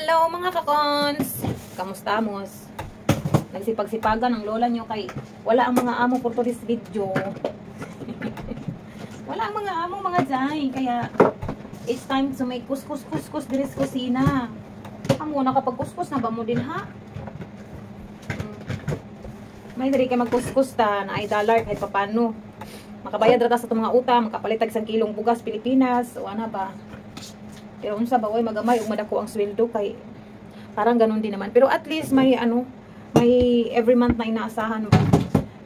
Hello mga kakons! Kamusta mos? Nagsipag-sipagan ng lola nyo kay wala ang mga amo for today's video. Wala ang mga amo mga jay. Kaya it's time to make kuskus diris kusina. Amo nakapag-kuskus na ba mo din ha? May diri kay magkuskus ta na ay dollar kahit papano. Makabayad rata sa itong mga utang, makapalitag sa kilong bugas Pilipinas o ano ba. Pero unsa ba, magamay ug madako ang sweldo kay parang ganun din naman. Pero at least may may every month na inaasahan ba.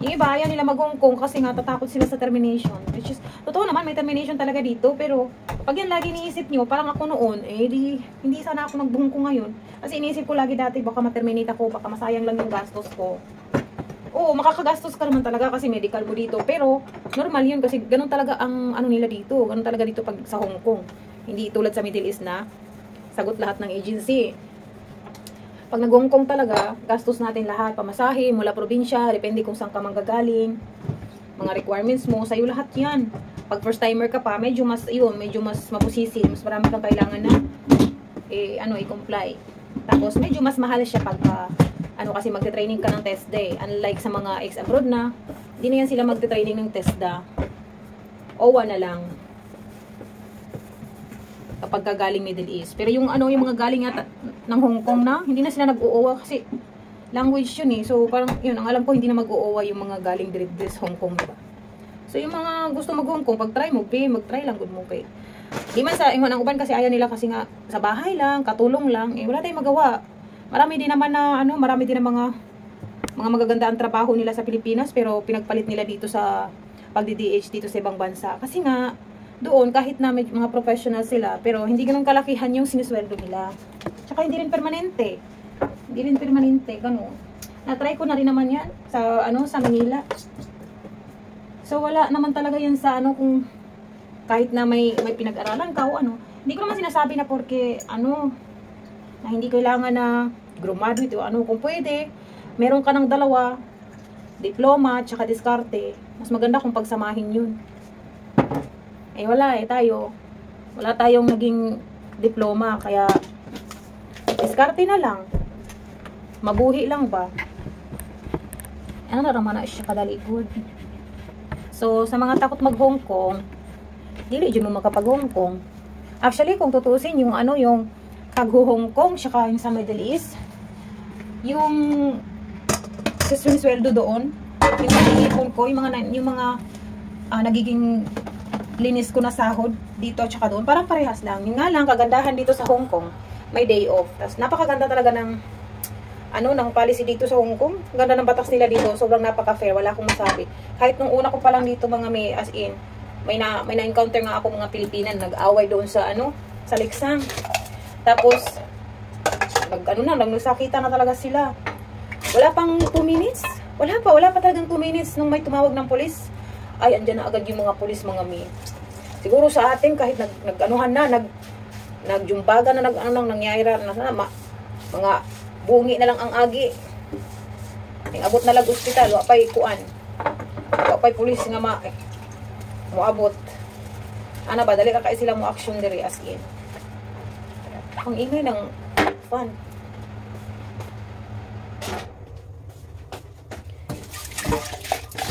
Yung iba ayaw nila magungkong kasi nga tatakot sila sa termination. Which is, totoo naman may termination talaga dito. Pero pag yan lagi iniisip nyo, parang ako noon, hindi sana ako magbungkong ngayon. Kasi iniisip ko lagi dati, baka ma-terminate ako, baka masayang lang yung gastos ko. Oo, makakagastos ka naman talaga kasi medical mo dito. Pero normal yun kasi ganun talaga ang nila dito. Ganun talaga dito pag sa Hong Kong. Hindi tulad sa Middle East na sagot lahat ng agency. Pag nag-Hong Kong talaga, gastos natin lahat. Pamasahe, mula probinsya, depende kung saan ka manggagaling. Mga requirements mo, sa'yo lahat yan. Pag first timer ka pa, medyo mas mapusisi. Mas marami kang kailangan na i-comply. Tapos medyo mas mahal siya pag kasi magte-training ka ng TESDA. Unlike sa mga ex-abroad na, hindi na yan sila magte-training ng TESDA. OWA na lang. Kapag galing Middle East. Pero yung yung mga galing yata ng Hong Kong na, hindi na sila nag-uowa kasi language yun eh. So parang yun, ang alam ko hindi na mag-uowa yung mga galing direct Hong Kong, diba? So yung mga gusto mag-Hong Kong, pag-try mo pay, mag-try lang good mo pay. Di man sa ingon ang uban kasi ayaw nila kasi nga sa bahay lang, katulong lang, wala tayong magawa. Marami din naman na marami din na mga magaganda ang trabaho nila sa Pilipinas pero pinagpalit nila dito sa pagdi-DH dito sa ibang bansa. Kasi nga doon, kahit na may mga professional sila, pero hindi ganun kalakihan yung sinisweldo nila. Tsaka hindi rin permanente. Hindi rin permanente, ganun. Na-try ko na rin naman yan sa, sa Manila. So, wala naman talaga yan sa, kung kahit na may pinag-aralan ka o Hindi ko naman sinasabi na porque, na hindi kailangan na graduate o kung pwede, meron ka ng dalawa, diploma, tsaka diskarte. Mas maganda kung pagsamahin yun. Wala tayo. Wala tayong naging diploma. Kaya, diskarte na lang. Mabuhi lang ba? Ano na naman na siya kadali good. So, sa mga takot mag-Hong Kong, dili dyan mo makapag-Hong Kong. Actually, kung tutusin, yung yung kag-Hong Kong, saka yung sa Middle East, yung sweldo doon, yung nag-iipon ko, yung mga nagiging linis ko na sahod dito tsaka doon. Parang parehas lang. Yung nga lang, kagandahan dito sa Hong Kong, may day off. Tapos napakaganda talaga ng ng policy dito sa Hong Kong. Ganda ng batas nila dito. Sobrang napaka-fair. Wala akong masabi. Kahit nung una ko pa lang dito mga as in, may na-encounter nga ako mga Pilipinan. Nag-away doon sa sa Leksang. Tapos, nagsakita na talaga sila. Wala pang 2 minutes. Wala pa talagang 2 minutes nung may tumawag ng polis. Ay, andyan na agad yung mga pulis, mga siguro sa atin, kahit nagjumbaga na nangyayari na mga bungi na lang ang agi. Abot na lang ospital, wapay kuan. Wapay pulis nga moabot. Ana ba, dali ka kay sila mo action diri as in. Ang ingay ng fan.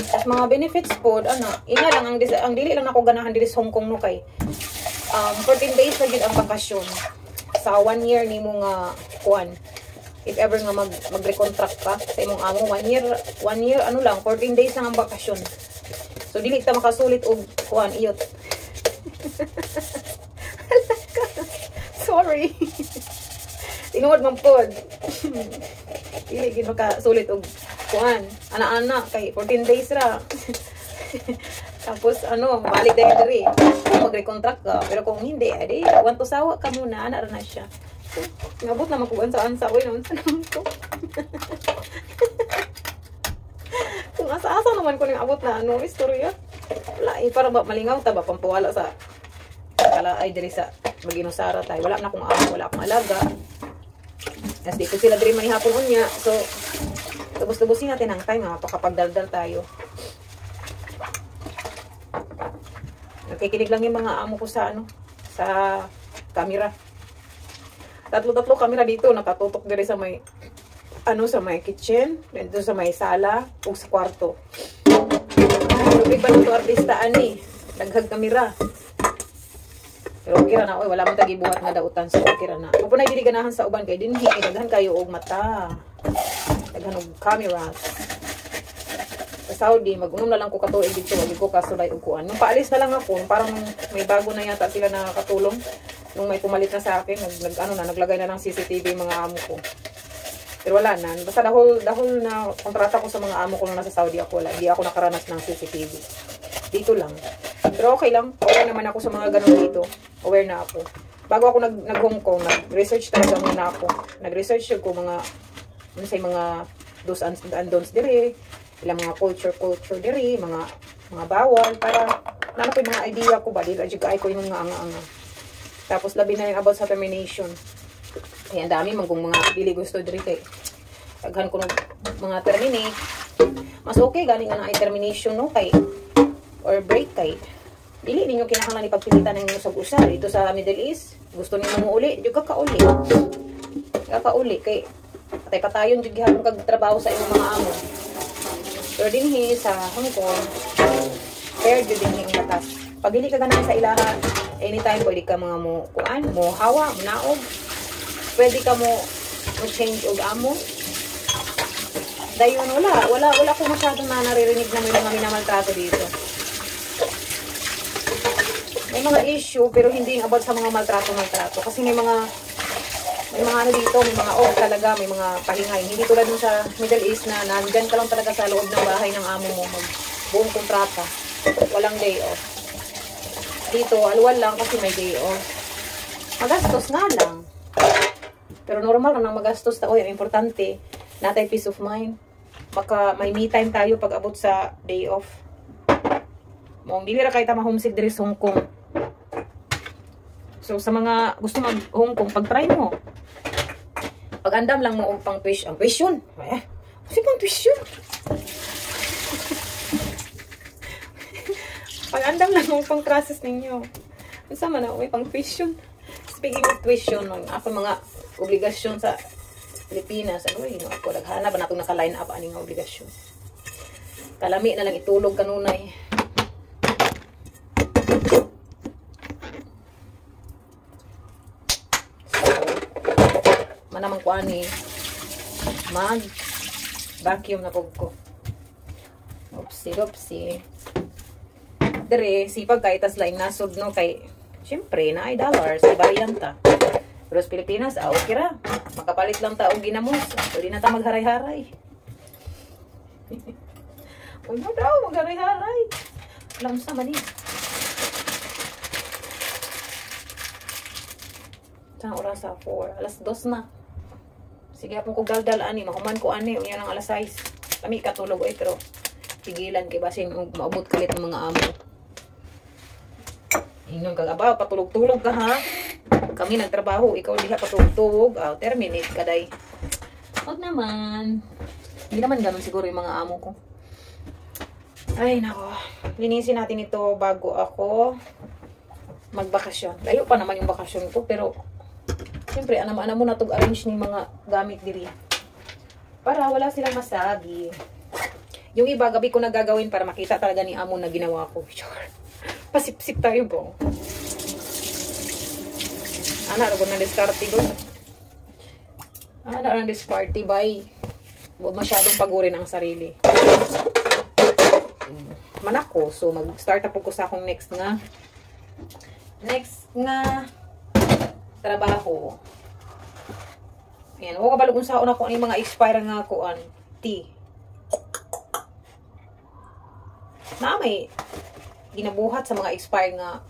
As mga benefits po, ina lang ang dili lang ako ganahan diri sa Hong Kong no kay 14 days na gyud ang bakasyon. Sa 1 year nimo nga kuan. If ever nga mag-recontract ka sa imong amo 1 year lang 14 days lang ang bakasyon. So dili ta makasulit og kuan iyot. Sorry. Tinuod man pod. Dili gid makasulit og kuan, ana-ana kay 14 days ra. Tapos balik diri. Magre-contract ka, pero kung hindi, want to sawa ka muna, ana ra na siya. So, ngabot na makuan sa ansa oy non sa ko. Kung asa-asa naman ko ning abot na istorya. Wala para ba malingaw ta ba pampuwala sa kala ay diri sa Maginusara tay. Wala na akong amo, wala akong alaga. Kasi di ko sila diri manihapon unya. So lubos-lubosin natin ang time, mapakapagdaldal tayo. Nakikinig lang yung mga amo ko sa sa camera. Tatlo-tatlo camera dito, nakatutok diri sa may sa may kitchen, dito sa may sala, ug sa kwarto. Lubig pa nito artista ani, daghag kamera. Pero okay ra na, oy, wala man tagi buhat nga dautan sa okay ra na. Apo na dili ganahan sa uban kay dinhi daghan kayo og mata. Daghan og camera. Sa Saudi, mag-unom na lang ko katuig dito, wag ko kasulay og kuan. Nung paalis na lang ako, parang may bago na yata sila na katulong. Nung may pumalit na sa akin, naglagay na ng CCTV mga amo ko. Pero wala na. Basta dahol na kontrata ko sa mga amo ko nung nasa Saudi ako, wala. Di ako nakaranas ng CCTV. Dito lang. Pero okay lang. Aware naman ako sa mga ganun dito. Aware na ako. Bago ako nag-Hong Kong, nag-research talaga muna ako. Nag-research ko mga do's and don'ts dire, ilang mga culture dire, mga bawal, para naman ko yung mga idea ko ba, dito ay ko yung mga anga-anga. Tapos labi na yung about sa termination. Kaya ang dami mga pili gusto dire kay taghan ko ng mga terminate. Mas okay gani nga na ay termination no kay or break kay dili ninyo kinahanglan ipagpilitan ng usag-usa dito sa Middle East. Gusto niyo mo uli, jud ka kauli. Kay patay-patayon jud gihapon kag trabaho sa imong mga amo. Pero dinhi sa Hong Kong, fair jud dinhi ang batas. Pag dili ka ganahan sa ilaha, anytime pwede ka mga mo hawa, naog. Pwede ka mo change og amo. Dayon wala ko masyadong naririnig na may mga minamaltrato dito. May mga issue pero hindi about sa mga maltrato kasi may mga ano dito, may mga off talaga, may mga pahingay. Hindi tulad dun sa Middle East na nandyan ka lang talaga sa loob ng bahay ng amo mo, buong kontrata. Walang day off. Dito, alwal lang kasi may day off. Magastos nga lang. Pero normal lang magastos ta. Ang importante, natay peace of mind. Baka may me time tayo pag abot sa day off. Mong dili ra kay ta ma-homesick diri sa Hong Kong. So sa mga gusto mag Hong Kong, pag-try mo. Pag-andam lang mo og pang tuition. Kasi pang tuition. Pag-andam lang mo pang classes ninyo. Unsa man na pang tuition. Speaking of tuition, ako mga obligasyon sa Pilipinas, ako naghanap na itong naka-line up aning obligasyon. Kalami na lang itulog kanunay. Manamang ko ani mag-vacuum na pog ko. Oopsie. Dere, sipag kay tas lain nasod no kay syempre na ay dollars, ay bariyanta. Pero sa Pilipinas, okay ra. Makapalit lang ta og ginamos. Pwede na ta magharay-haray. Huwag mo daw, magharay-haray. Alam sa mali. Saan oras sa 4? Alas 2 na. Sige apong ko daldal ani. Mahuman ko ani. Unya ng alas 6. Kami katulog ay pero pigilan kay basin maabot kalit ng mga amo. Ingon kag abaw, patulog-tulog ka ha. Kami nagtrabaho, ikaw diha patulog-tulog, terminate ka day. Huwag naman. Hindi naman ganun siguro yung mga amo ko. Ay nako, linisin natin ito bago ako magbakasyon. Layo pa naman yung bakasyon ko, pero siyempre, ana mo na itong arrange ni mga gamit diri. Para wala silang masabi. Yung iba, gabi ko nagagawin para makita talaga ni amo na ginawa ko. Sure. Pasip-sip tayo po. Ana, ro na diskarte ko. Ana, ro na diskarte, bye. Huwag masyadong pagurin ang sarili. Manak ko. So, mag-start na po ko sa akong next nga trabaho. Ayan. Huwag kabalo kung saan ako yung mga expire nga kuan. Tea. Na may ginabuhat sa mga expire nga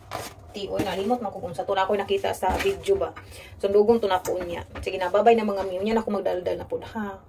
tea. Uy, nalimot man ko kung sa to na ako nakita sa video ba. Sundugong to na po niya. Sige na, babay na mga miyo. Niyan ako magdaldal na po ha.